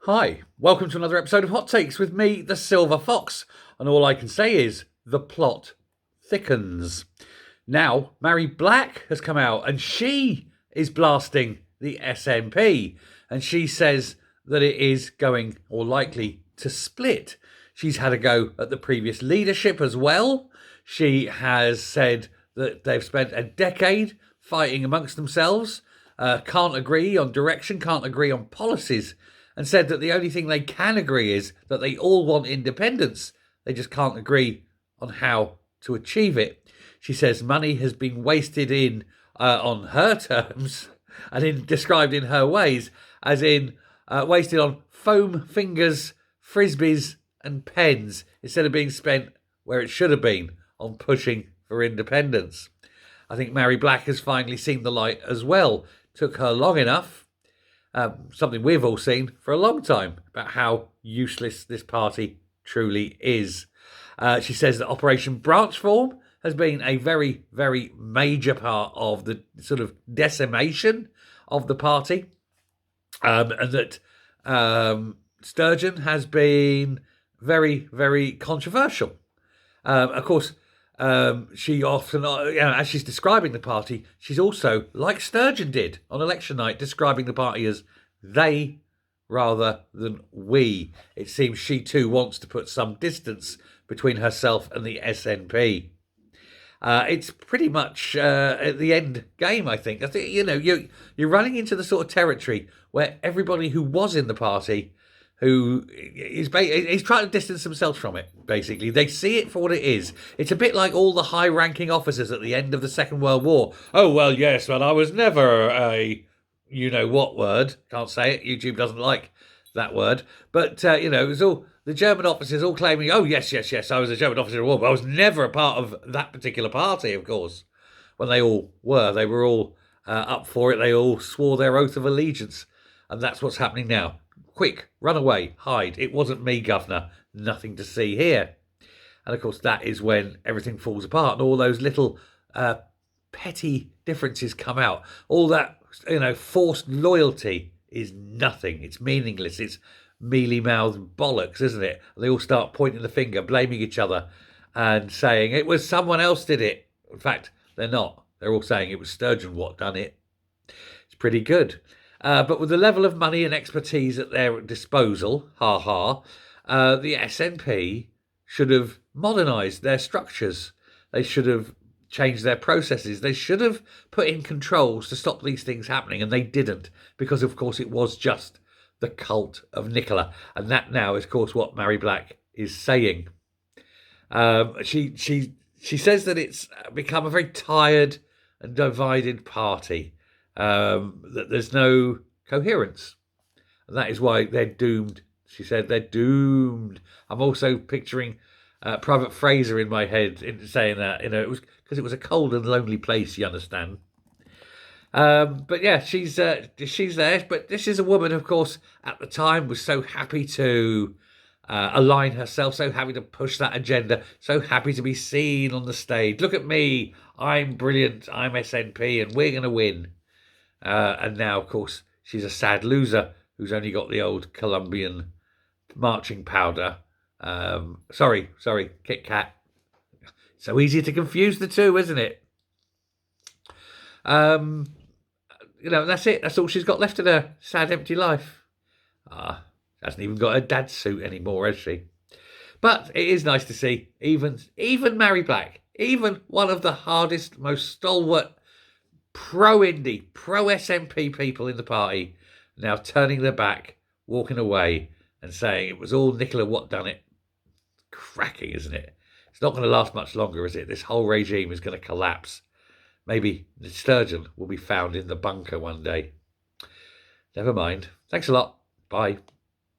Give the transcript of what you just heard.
Hi, welcome to another episode of Hot Takes with me, the Silver Fox, and all I can say is the plot thickens. Now, Mhairi Black has come out and she is blasting the SNP, and she says that it is going or likely to split. She's had a go at the previous leadership as well. She has said that they've spent a decade fighting amongst themselves, can't agree on direction, can't agree on policies, and said that the only thing they can agree is that they all want independence. They just can't agree on how to achieve it. She says money has been wasted on her terms and described in her ways, as in wasted on foam fingers, frisbees and pens, instead of being spent where it should have been, on pushing for independence. I think Mhairi Black has finally seen the light as well. Took her long enough. Something we've all seen for a long time, about how useless this party truly is. She says that Operation Branchform has been a very, very major part of the sort of decimation of the party, and that Sturgeon has been very, very controversial. Of course, she often, as she's describing the party, she's also, like Sturgeon did on election night, describing the party as they rather than we. It seems she too wants to put some distance between herself and the SNP. It's pretty much at the end game, I think. I think, you're running into the sort of territory where everybody who was in the party who is trying to distance themselves from it, basically. They see it for what it is. It's a bit like all the high-ranking officers at the end of the Second World War. Oh, well, yes, well, I was never a you-know-what word. Can't say it. YouTube doesn't like that word. But, it was all the German officers all claiming, oh, yes, I was a German officer in war, but I was never a part of that particular party, of course. When they all were. They were all up for it. They all swore their oath of allegiance. And that's what's happening now. Quick, run away, hide. It wasn't me, governor. Nothing to see here. And of course, that is when everything falls apart and all those little petty differences come out. All that, forced loyalty is nothing. It's meaningless. It's mealy-mouthed bollocks, isn't it? They all start pointing the finger, blaming each other and saying, it was someone else did it. In fact, they're not. They're all saying it was Sturgeon what done it. It's pretty good. But with the level of money and expertise at their disposal, the SNP should have modernised their structures. They should have changed their processes. They should have put in controls to stop these things happening, and they didn't, because, of course, it was just the cult of Nicola. And that now is, of course, what Mhairi Black is saying. She says that it's become a very tired and divided party. That there's no coherence. And that is why they're doomed. She said they're doomed. I'm also picturing Private Fraser in my head in saying that. It was because it was a cold and lonely place, you understand. But yeah, she's there. But this is a woman, of course, at the time was so happy to align herself, so happy to push that agenda, so happy to be seen on the stage. Look at me. I'm brilliant. I'm SNP and we're going to win. And now, of course, she's a sad loser who's only got the old Colombian marching powder. Sorry, Kit Kat. So easy to confuse the two, isn't it? That's it. That's all she's got left in her sad, empty life. Hasn't even got her dad's suit anymore, has she? But it is nice to see even Mhairi Black, even one of the hardest, most stalwart pro-indie, pro-SNP people in the party, now turning their back, walking away and saying it was all Nicola what done it. Cracking, isn't it? It's not going to last much longer, is it? This whole regime is going to collapse. Maybe the Sturgeon will be found in the bunker one day. Never mind. Thanks a lot. Bye.